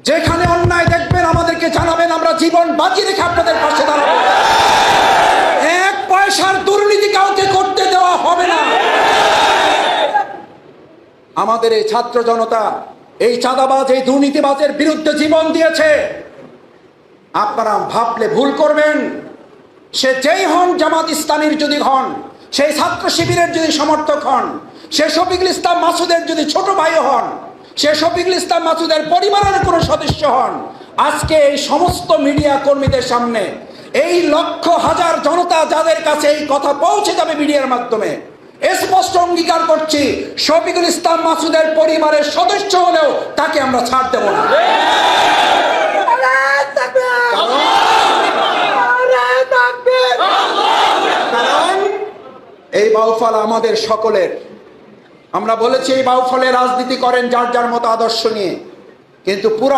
যেখানে অন্যায় দেখবেন আমাদেরকে জানাবেন, আমরা জীবন বাজি রেখে আপনাদের পাশে দাঁড়াবো। এক পয়সার দুর্নীতি কাউকে করতে দেওয়া হবে না। আমাদের এই ছাত্র জনতা এই চাঁদাবাজ, এই দুর্নীতিবাজের বিরুদ্ধে জীবন দিয়েছে। আপনারা ভাবলে ভুল করবেন। সে যেই হন, জামাত ইসলামীর যদি হন, সেই ছাত্র শিবিরের যদি সমর্থক হন, সে শফিকুল ইসলাম মাসুদের যদি ছোট ভাই হন, সে শফিকুল ইসলাম মাসুদের পরিবারের কোনো সদস্য হন, আজকে এই সমস্ত মিডিয়া কর্মীদের সামনে এই লক্ষ হাজার জনতা যাদের কাছে এই কথা পৌঁছে যাবে মিডিয়ার মাধ্যমে, স্পষ্ট অঙ্গীকার করছি, শফিকুল ইসলাম মাসুদের পরিবারের সদস্য হলেও তাকে আমরা ছাড় দেব না। কারণ এই বাউফল আমাদের সকলের। আমরা বলেছি এই বাউফলে রাজনীতি করেন যার যার মতো আদর্শ নিয়ে, কিন্তু পুরো